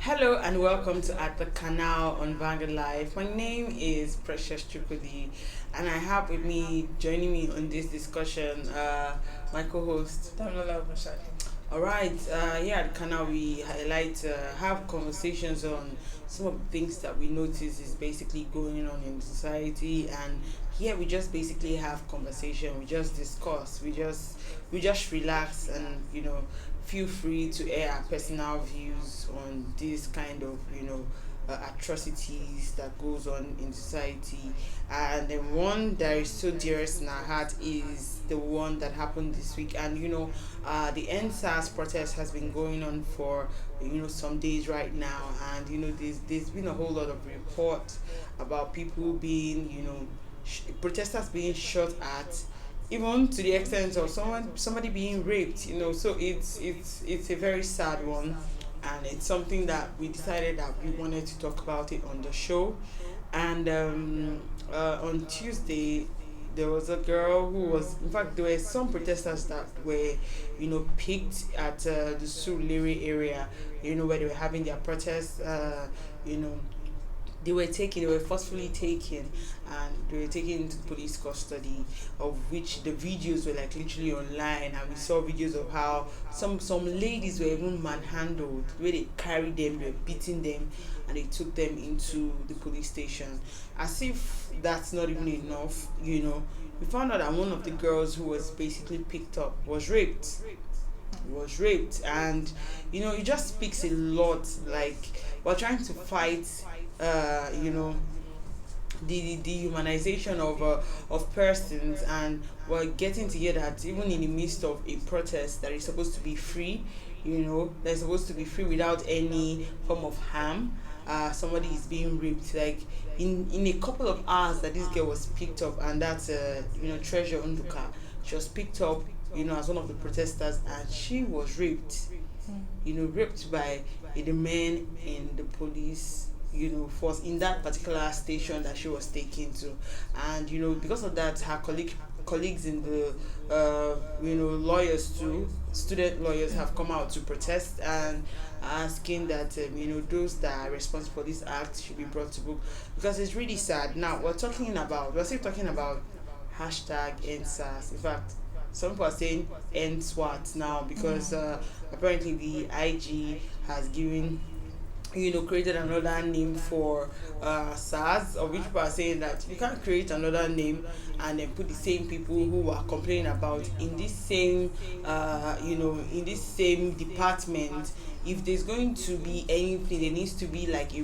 Hello and welcome to At the Canal on Vanguard Live. My name is Precious Chukudi, and I have with me, joining me on this discussion, my co-host. All right, here at the canal we highlight, have conversations on some of the things that we notice is basically going on in society, and here we just basically have conversation. We just discuss. We just relax, and feel free to air our personal views on this kind of atrocities that goes on in society. And then one that is so dearest in our heart is the one that happened this week. And the NSAS protest has been going on for some days right now, and there's been a whole lot of report about people being protesters being shot at, even to the extent of somebody being raped. So it's a very sad one, and it's something that we decided that we wanted to talk about it on the show. And on Tuesday, there was a girl who was, in fact, there were some protesters that were picked at the Surulere area, where they were having their protests. You know they were forcefully taken, and they were taken into police custody, of which the videos were like literally online, and we saw videos of how some ladies were even manhandled, where they carried them, they were beating them, and they took them into the police station. As if that's not even enough, we found out that one of the girls who was basically picked up was raped. And it just speaks a lot, like we're trying to fight the dehumanization of persons, and we're getting to hear that even in the midst of a protest that is supposed to be free, that's supposed to be free without any form of harm, somebody is being raped. Like in a couple of hours that this girl was picked up, and that's Treasure Unduka. She was picked up as one of the protesters, and she was raped, raped by the men in the police force in that particular station that she was taken to. And because of that, her colleagues in the lawyers too, student lawyers, have come out to protest and asking that those that are responsible for this act should be brought to book, because it's really sad. Now we're still talking about hashtag NSAS. In fact, some people are saying NSWAT now, because apparently the IG has given created another name for SARS, of which people are saying that you can't create another name and then put the same people who are complaining about in this same in this same department. If there's going to be anything, there needs to be like a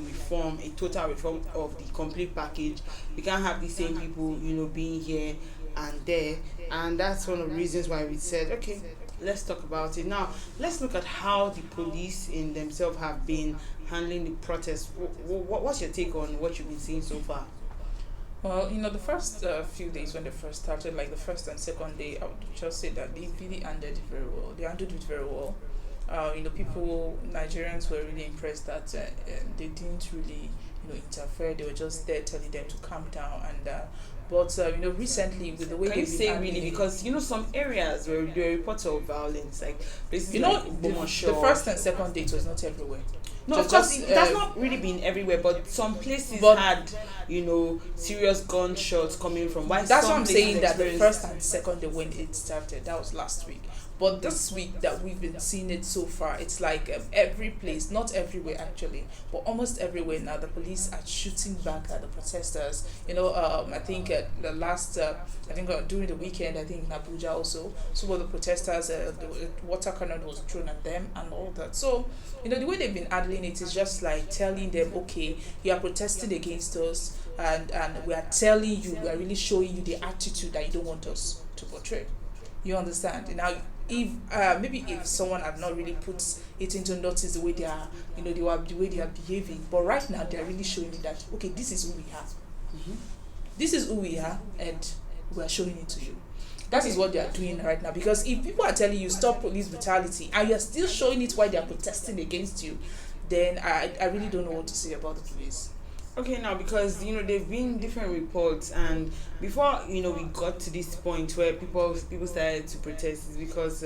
total reform of the complete package. We can't have the same people being here and there. And that's one of the reasons why we said, okay, let's talk about it. Now let's look at how the police in themselves have been handling the protests. What's your take on what you've been seeing so far? Well, the first few days when they first started, like the first and second day, I would just say that they really handled it very well. They handled it very well. Nigerians were really impressed that they didn't really, interfere. They were just there telling them to calm down. And but recently, with the way Can you they've been say handling really? it, Because some areas where there are reports of violence, like places like the Bomosho. first and second day it was not everywhere. No, of Just course, just it has not really been everywhere, but some places But had, serious gunshots coming from. Why That's some what I'm places saying, that the experienced- first and second day when it started, that was last week. But this week that we've been seeing it so far, it's like every place, not everywhere actually, but almost everywhere now, the police are shooting back at the protesters. I think the last, during the weekend, I think in Abuja also, some of the protesters, the water cannon was thrown at them and all that. So, the way they've been handling it is just like telling them, okay, you are protesting against us, and we are telling you, we are really showing you the attitude that you don't want us to portray. You understand? Now, if maybe if someone had not really put it into notice the way they are, the way they are behaving, but right now they are really showing you that, okay, this is who we are. Mhm. This is who we are, and we are showing it to you. That is what they are doing right now. Because if people are telling you stop police brutality and you are still showing it while they are protesting against you, then I really don't know what to say about the police. Okay, now because there've been different reports, and before we got to this point where people started to protest, is because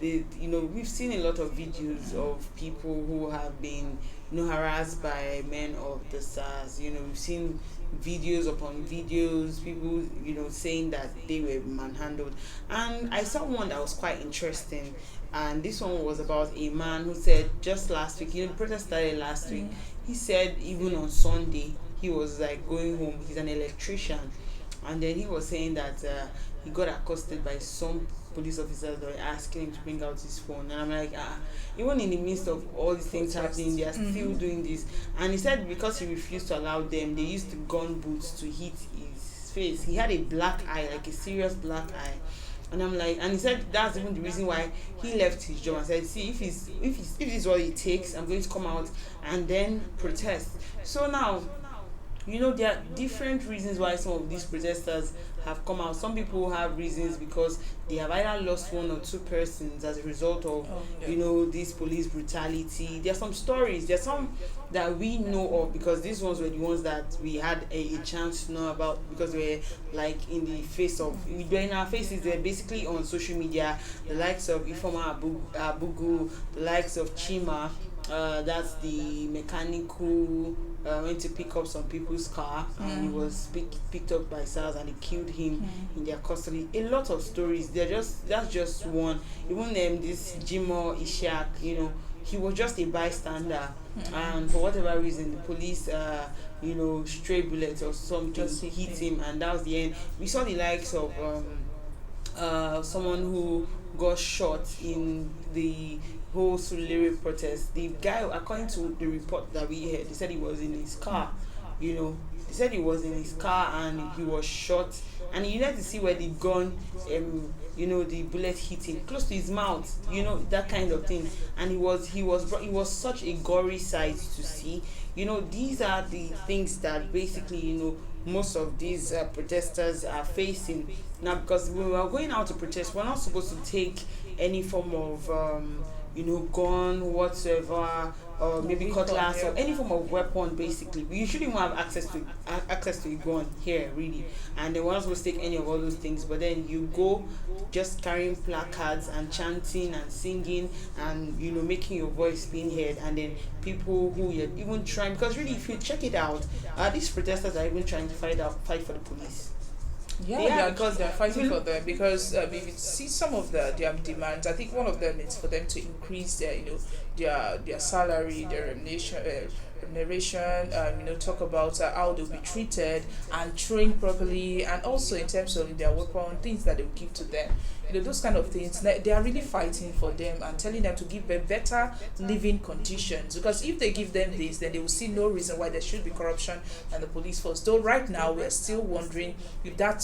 we've seen a lot of videos of people who have been harassed by men of the SARS. We've seen videos upon videos, people saying that they were manhandled, and I saw one that was quite interesting. And this one was about a man who said just last week, the protest started last week. He said even on Sunday he was like going home. He's an electrician, and then he was saying that he got accosted by some police officers that were asking him to bring out his phone. And I'm like, even in the midst of all these things happening, they are still doing this. And he said because he refused to allow them, they used the gun boots to hit his face. He had a black eye, like a serious black eye. And I'm like, and he said that's even the reason why he left his job, and said, see, if this is what it takes, I'm going to come out and then protest. So now, there are different reasons why some of these protesters have come out. Some people have reasons because they have either lost one or two persons as a result of this police brutality. There are some stories, there are some that we know of, because these ones were the ones that we had a chance to know about, because we're like in the face of, we're in our faces. They're basically on social media, the likes of Ifoma Abugu, the likes of Chima, that's the mechanic who went to pick up some people's car, and he was picked up by SARS and they killed him in their custody. A lot of stories. That's just one. Even this Jimo Ishak, he was just a bystander, and for whatever reason, the police stray bullets or something just hit him, and that was the end. We saw the likes of someone who got shot in the whole Sulere protest. The guy, according to the report that we heard, they said he was in his car. They said he was in his car and he was shot, and you had to see where the gun, the bullet hit him close to his mouth, that kind of thing. And he was such a gory sight to see. These are the things that basically most of these protesters are facing now, because when we are going out to protest, we're not supposed to take any form of gun whatsoever, or maybe cutlass or any form of weapon. Basically, we usually won't have access to a gun here, really, and they won't supposed to take any of all those things. But then you go just carrying placards and chanting and singing and making your voice being heard, and then people who are even trying, because really, if you check it out, these protesters are even trying to fight for the police. Yeah, because they're fighting for them. Because if you see some of their demands, I think one of them is for them to increase their salary, their remuneration. Talk about how they'll be treated and trained properly, and also in terms of their weapon, things that they'll give to them. Those kind of things. They are really fighting for them and telling them to give them better living conditions. Because if they give them this, then they will see no reason why there should be corruption and the police force. Though right now we are still wondering if that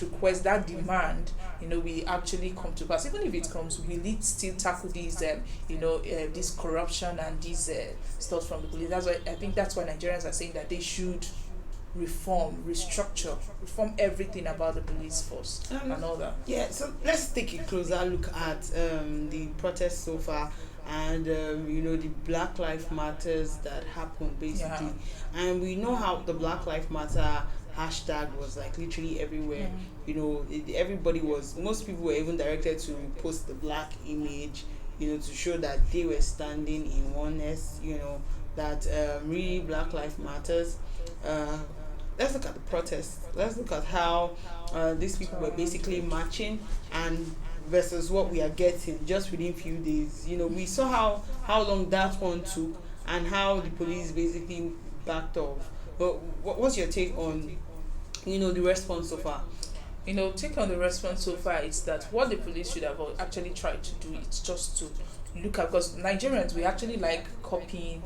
request, that demand, will actually come to pass. Even if it comes, will it still tackle these this corruption and these stuff from the police? I think that's why Nigerians are saying that they should reform everything about the police force and all that. Yeah, so let's take a closer look at the protests so far, and the Black Lives Matters that happened basically. And we know how the Black Lives Matter hashtag was like literally everywhere. Most people were even directed to post the black image, to show that they were standing in oneness, that really Black Lives Matters. Let's look at the protests. Let's look at how these people were basically marching, and versus what we are getting just within few days. We saw how long that one took, and how the police basically backed off. But what's your take on the response so far? Take on the response so far is that what the police should have actually tried to do is just to look at, because Nigerians, we actually like copying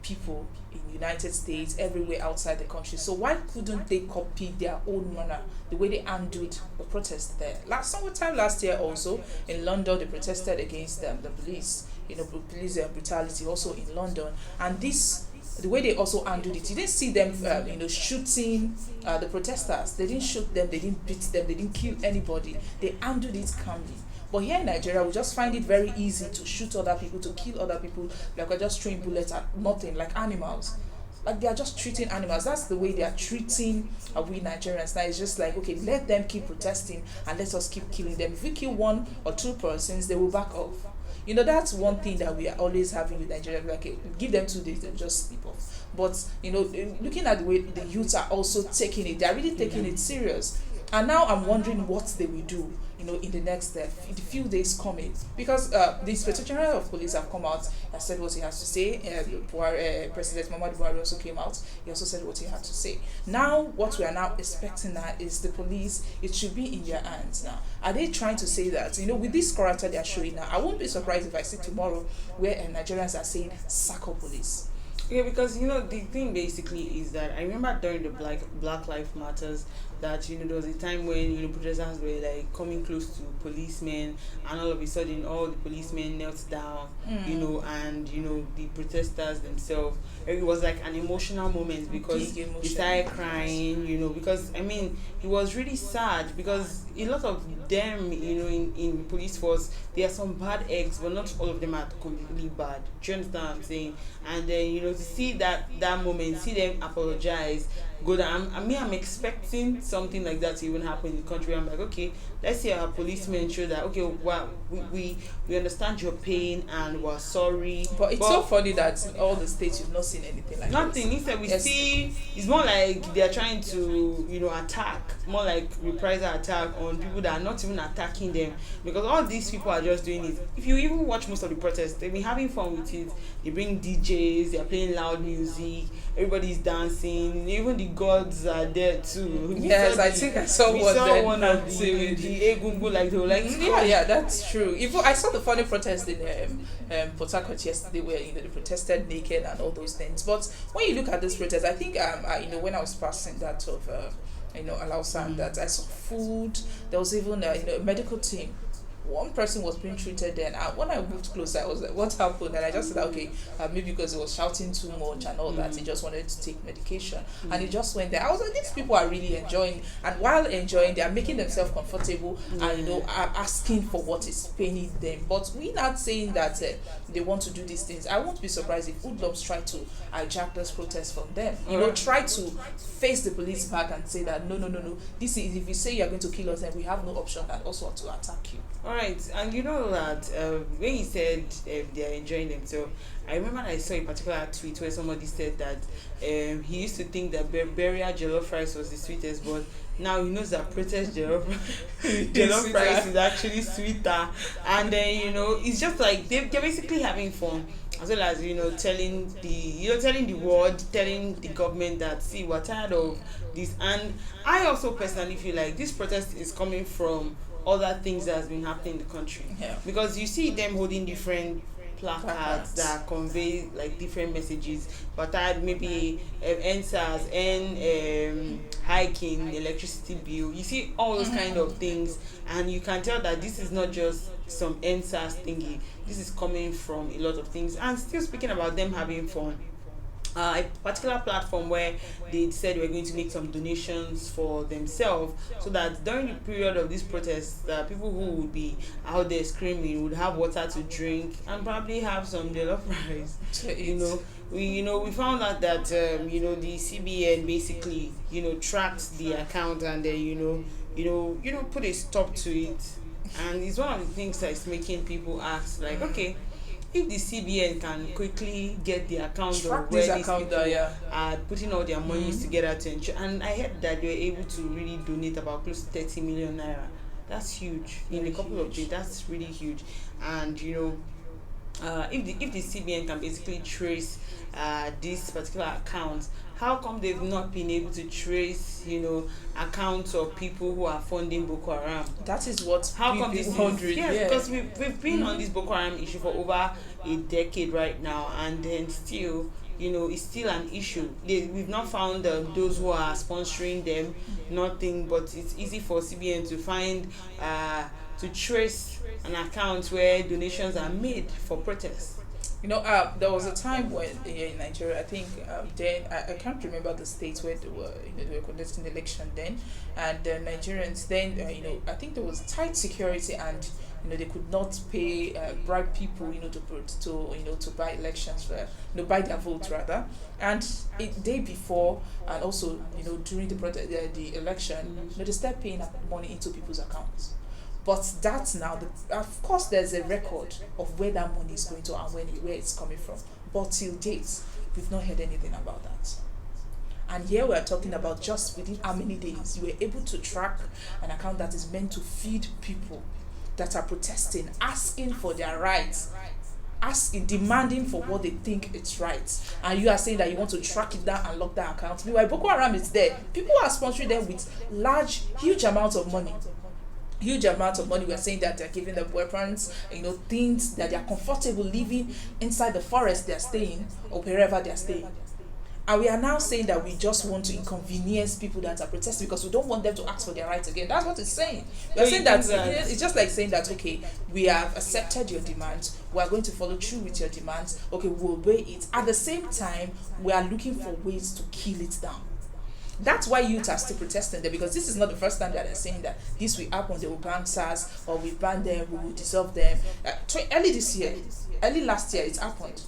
people in United States, everywhere outside the country. So why couldn't they copy their own manner, the way they handled the protest there? Sometime last year also in London, they protested against the police, police brutality also in London. And the way they also handled it, you didn't see them, shooting the protesters. They didn't shoot them, they didn't beat them, they didn't kill anybody. They handled it calmly. But here in Nigeria, we just find it very easy to shoot other people, to kill other people, like we're just throwing bullets at nothing, like animals. Like they are just treating animals. That's the way they are treating we Nigerians now. It's just like, okay, let them keep protesting and let us keep killing them. If we kill one or two persons, they will back off. You know, that's one thing that we are always having with Nigeria. Like, give them 2 days, they'll just sleep off. But you know, looking at the way the youths are also taking it, they're really taking it serious. And now I'm wondering what they will do, you know, in the next in the few days coming, because the Inspector General of Police have come out and said what he has to say. President Muhammadu Buhari also came out. He also said what he had to say. Now, what we are now expecting now is the police. It should be in their hands now. Are they trying to say that, you know, with this character they are showing now? I won't be surprised if I see tomorrow where Nigerians are saying sack of police. Yeah, because you know the thing basically is that I remember during the Black Lives Matters that you know there was a time when you know protesters were like coming close to policemen, and all of a sudden all the policemen knelt down, you know, and you know the protesters themselves. It was like an emotional moment because Big they emotion. started crying, you know, because I mean it was really sad because a lot of them, you know, in police force there are some bad eggs, but not all of them are completely bad. Do you understand what I'm saying? And then you know to see that moment, see them apologize, good. I'm expecting something like that to even happen in the country. I'm like, okay, let's see our policemen show that okay, well, we understand your pain and we're sorry. But it's so funny that in all the states you've not seen anything like Nothing. this. Instead, we Yes. see it's more like they are trying to, you know, attack, more like reprisal attack on people that are not even attacking them. Because all these people are just doing it. If you even watch most of the protests, they've been having fun with it. They bring DJs, they're playing loud music, everybody's dancing, even the gods are there too. Yes, I think I saw we one saw then one of dancing the with egungun, like they were like, yeah, that's true. Even I saw the funny protest in Port Harcourt yesterday, where you know they protested naked and all those things. But when you look at this protest, I think you know when I was passing that of you know Alausa and that I saw food. There was even you know a medical team. One person was being treated then. When I moved closer, I was like, what happened? And I just said, okay, maybe because he was shouting too much and all that, he just wanted to take medication. And he just went there. I was like, these people are really enjoying. And while enjoying, they are making themselves comfortable and, you know, are asking for what is paining them. But we're not saying that they want to do these things. I won't be surprised if hoodlums try to hijack this protest from them. You know, try to face the police back and say that, no. This is, if you say you're going to kill us, then we have no option than also to attack you. all right, and you know that when he said they are enjoying themselves, I remember I saw a particular tweet where somebody said that he used to think that burial jollof rice was the sweetest, but now he knows that protest jollof rice is actually sweeter. And then you know it's just like they're basically having fun, as well as you know telling the world, telling the government that see we're tired of this. And I also personally feel like this protest is coming from other things that has been happening in the country, because you see them holding different placards that convey like different messages, but that maybe NSAS and hiking electricity bill. You see all those kind of things, and you can tell that this is not just some NSAS thingy. This is coming from a lot of things. And still speaking about them having fun, a particular platform where they said we're going to make some donations for themselves, so that during the period of this protest, people who would be out there screaming would have water to drink and probably have some jollof rice. We found out that the CBN basically tracked the account, and then put a stop to it. And it's one of the things that's making people ask, like, okay, if the CBN can quickly get the account of where these people are putting all their monies together to ensure, and I heard that they were able to really donate about close to 30 million naira. That's huge in a couple of days. That's really huge. And if the CBN can basically trace this particular account, how come they've not been able to trace accounts of people who are funding Boko Haram? That is what how come this wondering. Because we've been on this Boko Haram issue for over a decade right now, and then still it's still an issue. We've not found those who are sponsoring them, nothing. But it's easy for CBN to find to trace an account where donations are made for protests. There was a time when here in Nigeria, I think then I can't remember the states where they were conducting the election then, and the Nigerians then I think there was tight security, and they could not pay bribe people to buy elections for buy their votes rather, and a day before and also during the election, they start paying money into people's accounts. But that's now, of course, there's a record of where that money is going to and where it's coming from. But till date, we've not heard anything about that. And here we're talking about just within how many days you were able to track an account that is meant to feed people that are protesting, asking for their rights, asking, demanding for what they think it's right. And you are saying that you want to track it down and lock that account. Meanwhile, Boko Haram is there. People are sponsoring them with huge amounts of money. Huge amount of money. We're saying that they're giving them weapons, things that they're comfortable living inside the forest they're staying or wherever they're staying. And we are now saying that we just want to inconvenience people that are protesting because we don't want them to ask for their rights again. That's what it's saying. We're saying that it's just like saying that, okay, we have accepted your demands, we are going to follow through with your demands, okay, we'll obey it. At the same time, we are looking for ways to kill it down. That's why youth are still protesting there, because this is not the first time that they're saying that this will happen, they will ban SARS, or we ban them, we will dissolve them. Early last year it happened.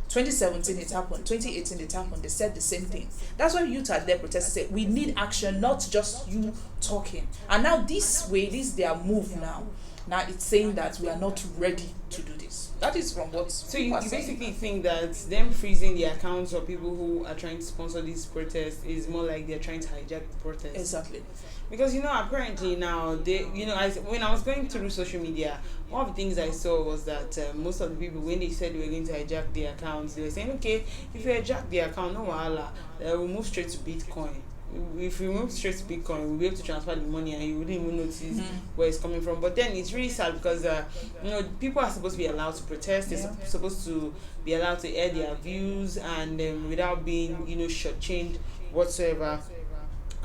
2017 it happened, 2018 it happened, they said the same thing. That's why youth are there protesting, say we need action, not just you talking. And now this is their move now. Now it's saying that we are not ready to do this. That is from what. So you basically think that them freezing the accounts of people who are trying to sponsor these protests is more like they're trying to hijack the protest. Exactly. Because apparently now when I was going through social media, one of the things I saw was that most of the people, when they said they were going to hijack the accounts, they were saying, okay, if you hijack the account, no wahala, we'll move straight to Bitcoin. If we move straight to Bitcoin, we'll be able to transfer the money and you wouldn't even notice where it's coming from. But then it's really sad because people are supposed to be allowed to protest. They're supposed to be allowed to air their views and without being shortchanged whatsoever.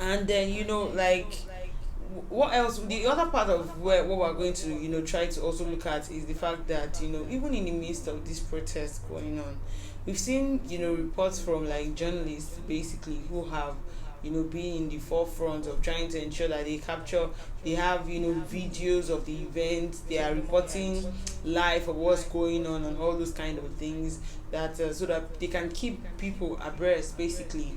And then what else? The other part of what we're going to try to also look at is the fact that even in the midst of this protest going on, we've seen reports from journalists basically who have being in the forefront of trying to ensure that they have videos of the event, they are reporting live of what's going on and all those kind of things, that so that they can keep people abreast basically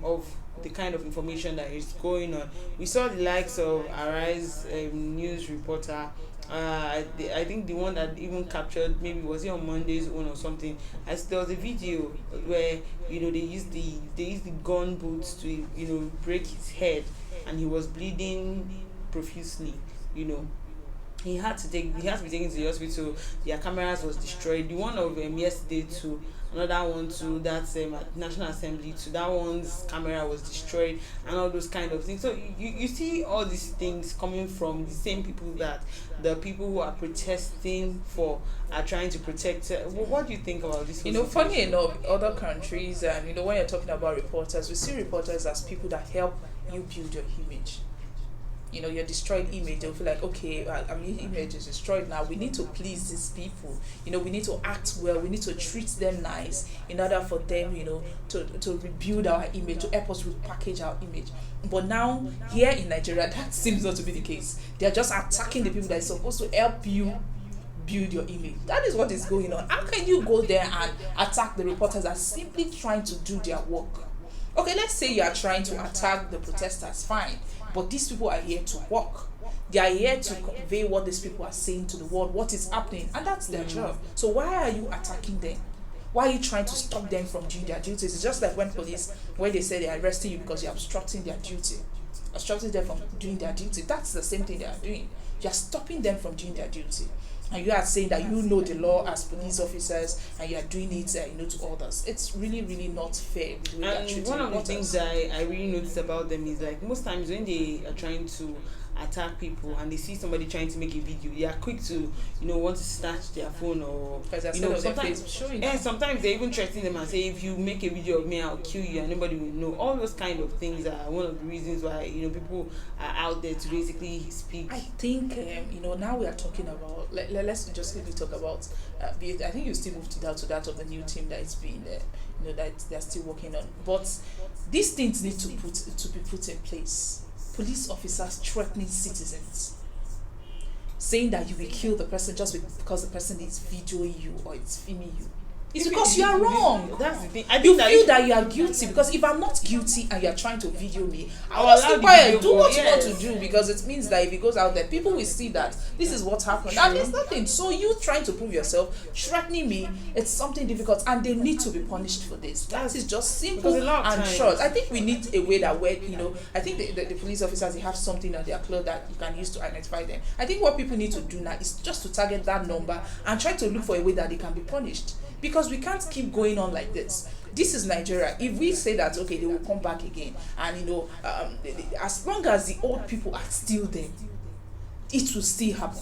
of the kind of information that is going on. We saw the likes of Arise news reporter, I think the one that even captured, maybe was it on Monday's own or something, as there was a video where they used the gun boots to break his head and he was bleeding profusely. He had to be taken to the hospital. Their cameras was destroyed. The one of yesterday too, another one too, that's at National Assembly too, that one's camera was destroyed and all those kind of things. So you see all these things coming from the same people that the people who are protesting for are trying to protect. What do you think about this? Funny enough, other countries, and when you're talking about reporters, we see reporters as people that help you build your image. Your destroyed image, they'll feel like, okay, image is destroyed now, we need to please these people, we need to act well, we need to treat them nice in order for them to rebuild our image, to help us repackage our image. But now here in Nigeria, that seems not to be the case. They're just attacking the people that are supposed to help you build your image. That is what is going on. How can you go there and attack the reporters that are simply trying to do their work? Okay, let's say you are trying to attack the protesters, fine. But these people are here to work. They are here to convey what these people are saying to the world, what is happening, and that's their job. So why are you attacking them? Why are you trying to stop them from doing their duties? It's just like when they say they are arresting you because you're obstructing their duty, obstructing them from doing their duty. That's the same thing they are doing. You're stopping them from doing their duty. And you are saying that the law as police officers and you are doing it to others. It's really, really not fair. And one of the things I really notice about them is most times when they are trying to attack people and they see somebody trying to make a video, they are quick to, want to snatch their phone, or Because their sometimes face showing. and sometimes they even threaten them and say, if you make a video of me, I'll kill you, and nobody will know. All those kind of things are one of the reasons why people are out there to basically speak. I think now we are talking about. Let's just quickly talk about. I think you still moved to that of the new team that it's been that they're still working on. But these things need to be put in place. Police officers threatening citizens, saying that you will kill the person just because the person is videoing you or it's filming you. It's because you are wrong. That's the thing. You feel that you are guilty, because if I'm not guilty and you are trying to video me, I will stay quiet. Do what you want to do, because it means that if it goes out there, people will see that this is what happened. True. And it's nothing. So you trying to prove yourself, threatening me, it's something difficult, and they need to be punished for this. That is just simple and short. I think we need a way that where I think the police officers, they have something on their clothes that you can use to identify them. I think what people need to do now is just to target that number and try to look for a way that they can be punished. Because we can't keep going on like this. This is Nigeria. If we say that, okay, they will come back again, and as long as the old people are still there, it will still happen.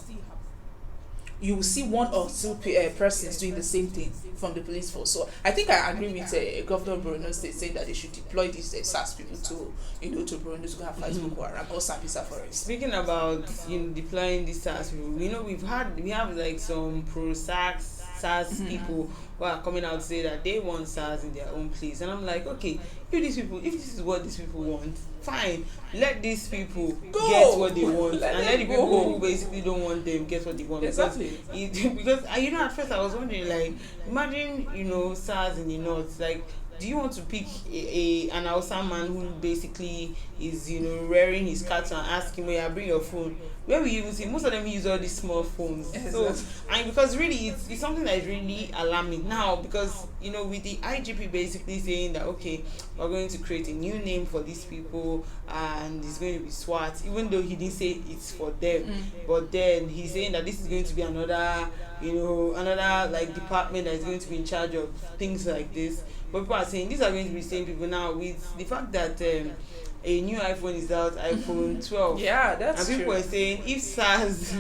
You will see one or two persons doing the same thing from the police force. So I think I agree with Governor Borno State saying that they should deploy these SARS people to Borno to go and fight Boko Haram or Sambisa Forest. Speaking about deploying these SARS people, we have like some pro SARS people who are coming out to say that they want SARS in their own place, and I'm like, okay, if this is what these people want, fine, let these people get what they want, and let the people who basically don't want them get what they want. Exactly. Because at first I was wondering, like, imagine SARS in the north, like, do you want to pick an Hausa man who basically is rearing his cattle and ask him, "Yeah, bring your phone"? Where we even see most of them use all these small phones. Exactly. So, and because really it's something that is really alarming now, because with the IGP basically saying that, okay, we're going to create a new name for these people and it's going to be SWAT, even though he didn't say it's for them, but then he's saying that this is going to be another like department that is going to be in charge of things like this. But people are saying these are going to be the same people now, with the fact that a new iPhone is out, iPhone 12. Yeah, that's true. And people are saying if SARS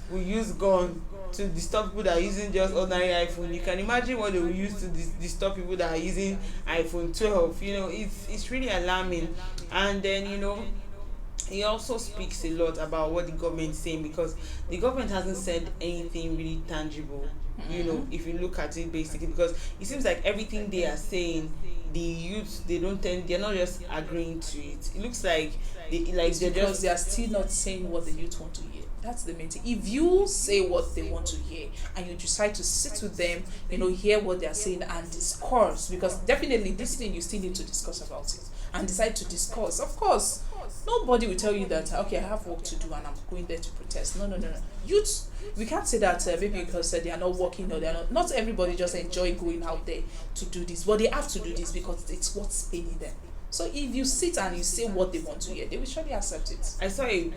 will use gun to disturb people that are using just ordinary iPhone, you can imagine what they will use to disturb people that are using iPhone 12. It's really alarming. And then it also speaks a lot about what the government is saying, because the government hasn't said anything really tangible. If you look at it basically, because it seems like everything they are saying, the youth, they're not just agreeing to it. It looks like they are still not saying what the youth want to hear. That's the main thing. If you say what they want to hear and you decide to sit with them, hear what they are saying and discourse, because definitely this thing you still need to discuss about it and decide to discuss. Of course, nobody will tell you that, okay, I have work to do and I'm going there to protest. No. Youth, we can't say that maybe because they are not working or they are not everybody just enjoy going out there to do this, but they have to do this because it's what's paying them. So if you sit and you say what they want to hear, they will surely accept it. I saw a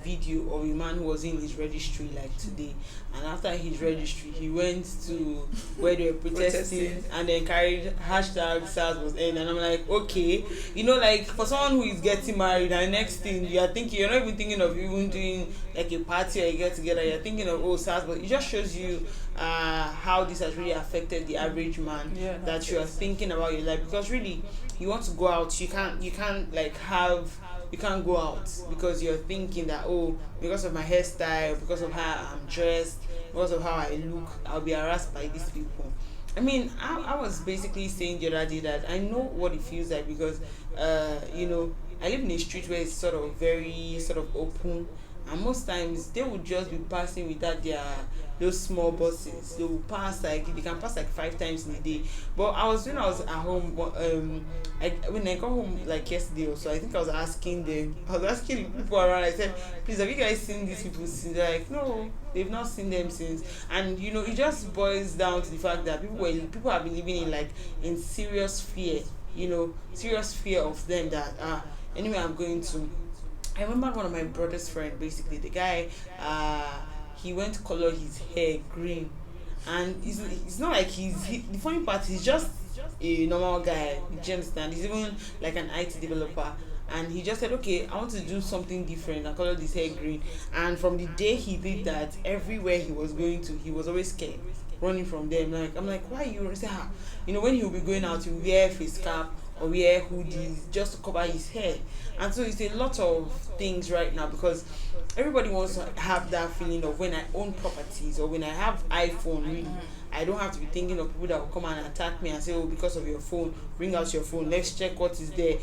video of a man who was in his registry like today, and after his registry he went to where they were protesting and then carried hashtag SARS was end, and I'm like, okay, like for someone who is getting married, and next thing you're not even thinking of even doing like a party or a get together, you're thinking of SARS, but it just shows you how this has really affected the average man, that you are thinking about your life, because really you want to go out, you can't go out because you're thinking that, because of my hairstyle, because of how I'm dressed, because of how I look, I'll be harassed by these people. I mean, I was basically saying the other day that I know what it feels like, because I live in a street where it's sort of very sort of open, and most times they would just be passing without those small buses. They will pass they can pass like 5 times in a day. But when I was at home, when I got home like yesterday or so, I think I was asking people around. I said, please, have you guys seen these people since? They're like, no, they've not seen them since. And it just boils down to the fact that people have been living in serious fear, serious fear of them, that anyway I'm going to. I remember one of my brother's friend, basically the guy, he went to color his hair green, and it's not like the funny part, he's just a normal guy, do you understand? He's even like an IT developer, and he just said, okay, I want to do something different. I colored his hair green, and from the day he did that, everywhere he was going to, he was always scared, running from them. Like, I'm like, why you? He said, when he will be going out, he will wear face cap or wear hoodies just to cover his hair. And so it's a lot of things right now, because everybody wants to have that feeling of, when I own properties or when I have iPhone, really, I don't have to be thinking of people that will come and attack me and say, oh, because of your phone, bring out your phone, let's check what is there,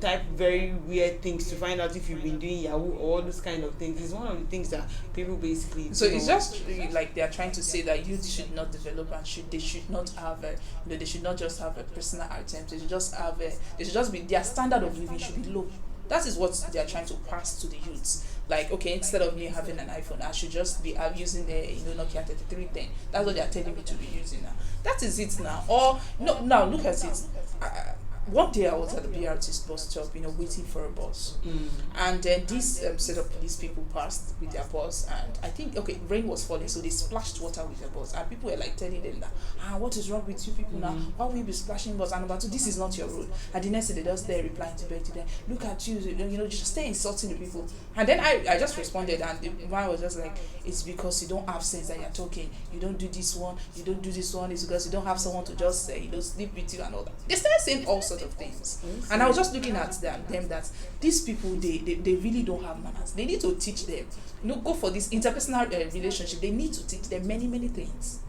type very weird things to find out if you've been doing Yahoo or all those kind of things. It's one of the things that people basically so it's just like they are trying to say that youth should not develop, and they should not have they should not just have a personal items, they should just have they should just be, their standard of living should be low. That is what they are trying to pass to the youths. Like, okay, instead of me having an iPhone, I should just be using the Nokia 3310. That's what they are telling me to be using now. That is it now. Or no, now look at it. One day I was at the BRT bus stop, waiting for a bus, and then this set of police people passed with their bus, and I think, rain was falling, so they splashed water with their bus, and people were like telling them that, what is wrong with you people now? Why will you be splashing bus? And about this is not your road. And the next day they just there replying to them, look at you, just stay insulting the people. And then I just responded, and the man was just like, it's because you don't have sense that you're talking. You don't do this one, you don't do this one. It's because you don't have someone to just sleep with you and all that. They started saying all sorts of things. And I was just looking at them that these people, they really don't have manners. They need to teach them. Go for this interpersonal relationship. They need to teach them many, many things.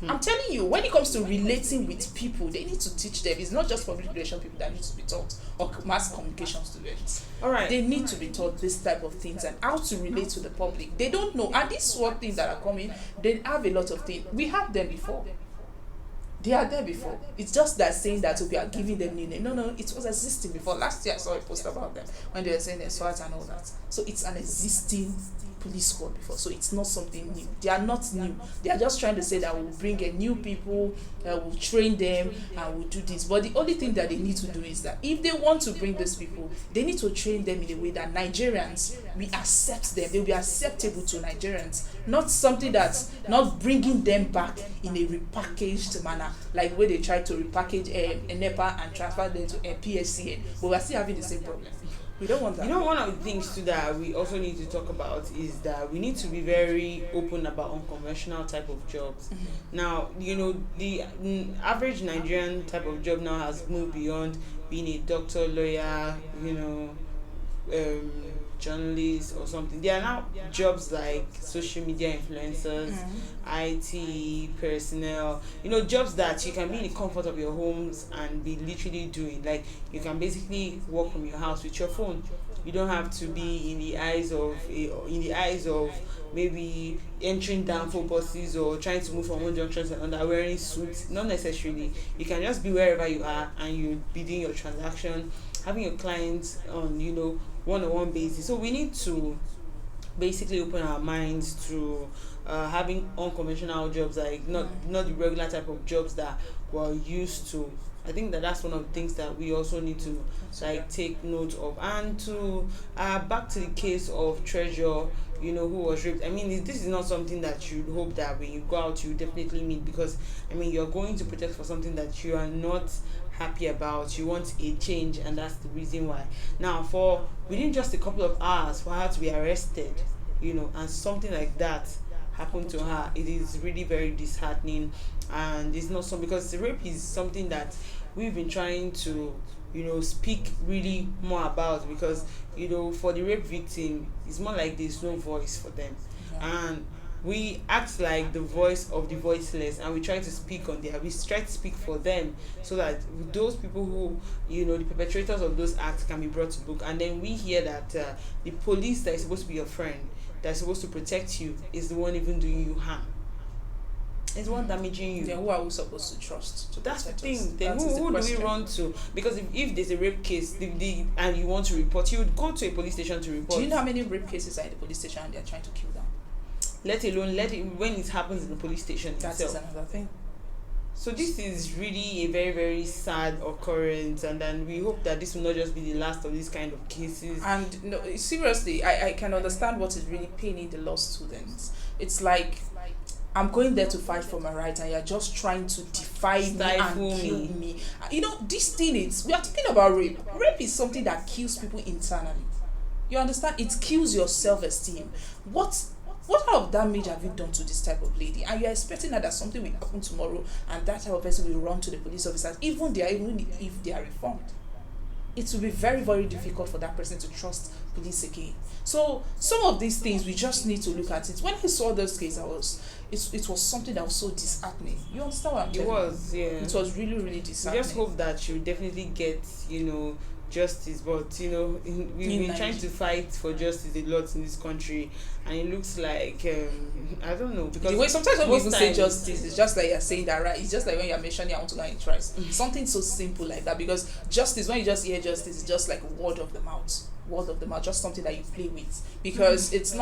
I'm telling you, when it comes to relating with people, they need to teach them. It's not just public relation people that need to be taught, or mass communication students. All right. They need to be taught this type of things and how to relate to the public. They don't know. And these one things that are coming, they have a lot of things. We have them before. They are there before. It's just that saying that we are giving them new name. No, it was existing before. Last year I saw a post about them when they were saying SWAT and all that. So it's an existing police squad before. So it's not something new. They are not new. They are just trying to say that we'll bring in new people, we'll train them, and we'll do this. But the only thing that they need to do is that if they want to bring these people, they need to train them in a way that Nigerians, we accept them. They'll be acceptable to Nigerians. Not something that's not bringing them back in a repackaged manner, like where they try to repackage a NEPA and transfer them to a PSCN. But we're still having the same problem. We don't want that. One of the things too that we also need to talk about is that we need to be very open about unconventional type of jobs. Now, the average Nigerian type of job now has moved beyond being a doctor, lawyer, journalist or something. There are now jobs like social media influencers, IT personnel, jobs that you can be in the comfort of your homes and be literally doing. Like, you can basically work from your house with your phone. You don't have to be in the eyes of maybe entering down for buses or trying to move from one junction to another wearing suits. Not necessarily. You can just be wherever you are and you be doing your transaction, having your clients on one-on-one basis. So we need to basically open our minds to having unconventional jobs, like not the regular type of jobs that we're used to. I think that's one of the things that we also need to take note of. And to back to the case of Treasure, who was raped. I mean, this is not something that you hope that when you go out you definitely meet, because you're going to protect for something that you are not happy about. You want a change, and that's the reason why. Now, for within just a couple of hours for her to be arrested, and something like that happened to her, it is really very disheartening. And it's not so, because rape is something that we've been trying to speak really more about, because for the rape victim, it's more like there's no voice for them. And we act like the voice of the voiceless, and we try to speak on we try to speak for them, so that those people who the perpetrators of those acts can be brought to book. And then we hear that the police that is supposed to be your friend, that's supposed to protect you, is the one even doing you harm. It's one damaging you. Then who are we supposed to trust? That's the thing. Then who do we run to? Because if there's a rape case, and you want to report, you would go to a police station to report. Do you know how many rape cases are in the police station and they're trying to kill them? Let alone when it happens in the police station itself. That is another thing. So this is really a very, very sad occurrence, and then we hope that this will not just be the last of these kind of cases. And no, seriously, I can understand what is really paining the law students. It's like, I'm going there to fight for my rights, and you're just trying to define defy me Stifle and kill me. me. You know, this thing is, we are talking about rape. Rape is something that kills people internally. You understand? It kills your self-esteem. What kind of damage have you done to this type of lady? And you're expecting that something will happen tomorrow and that type of person will run to the police officers, even if they are reformed. It will be very, very difficult for that person to trust police again. So some of these things we just need to look at it. When I saw those cases, it was something that was so disheartening. You understand what I'm telling you? It was, yeah. It was really, really We disheartening. just hope that you definitely get, justice, but we've been trying to fight for justice a lot in this country, and it looks like I don't know, because the way sometimes when people say justice, it's just like you're saying that, right? It's just like when you're mentioning I want to go and eat rice. Something so simple like that, because justice, when you just hear justice, it's just like a word of the mouth, just something that you play with, because it's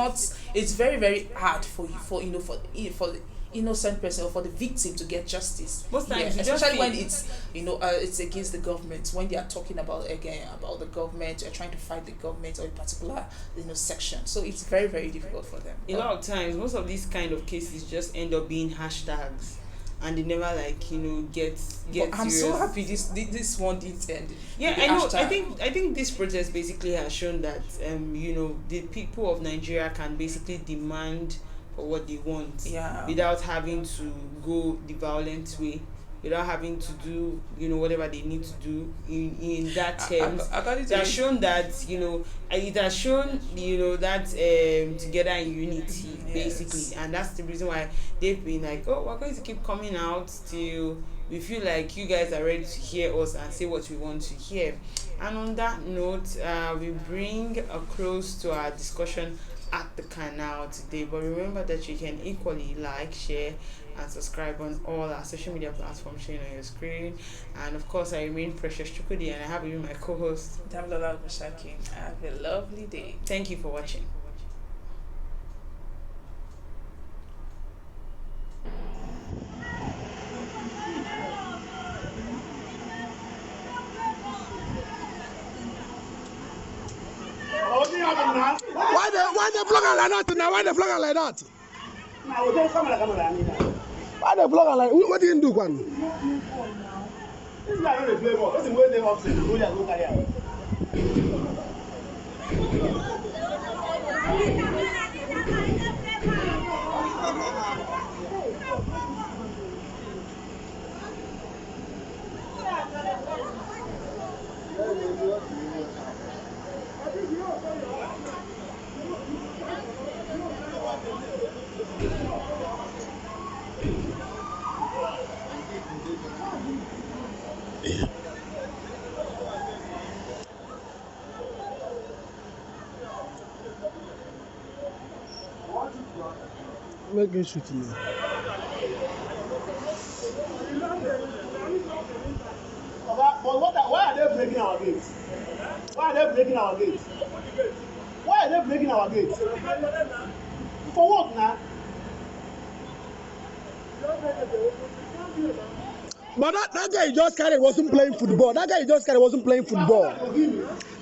very, very hard for the innocent person or for the victim to get justice. Most times, especially when it's it's against the government, when they are talking about the government or trying to fight the government or a particular section. So it's very, very difficult for them. A lot of times, most of these kind of cases just end up being hashtags, and they never get I'm serious. so happy this one didn't end. Yeah, I know. I think this protest basically has shown that the people of Nigeria can basically demand for what they want, without having to go the violent way, without having to do whatever they need to do in that terms. It has shown that it has shown that together in unity, basically, and that's the reason why they've been like, oh, we're going to keep coming out till we feel like you guys are ready to hear us and say what we want to hear. And on that note, we bring a close to our discussion at the canal today, but remember that you can equally like, share and subscribe on all our social media platforms showing on your screen. And of course, I remain Precious Chukudi, and I have with me my co-host Damlola Bashaki. Have a lovely day. Thank you for watching. Why they flog her like that now? Why they flog her like that? Why they flog her like? What did you do, Kwan? This guy don't play ball. That's the way they upset. Go there, go carry out. Make it shoot me. Why are they breaking our gates? Why are they breaking our gates? Why are they breaking our gates? For what now? But that guy you just carried wasn't playing football. That guy you just carried wasn't playing football.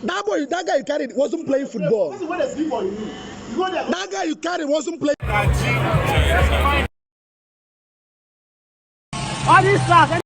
That guy you carried wasn't playing football. That guy you carried wasn't playing. All these stars,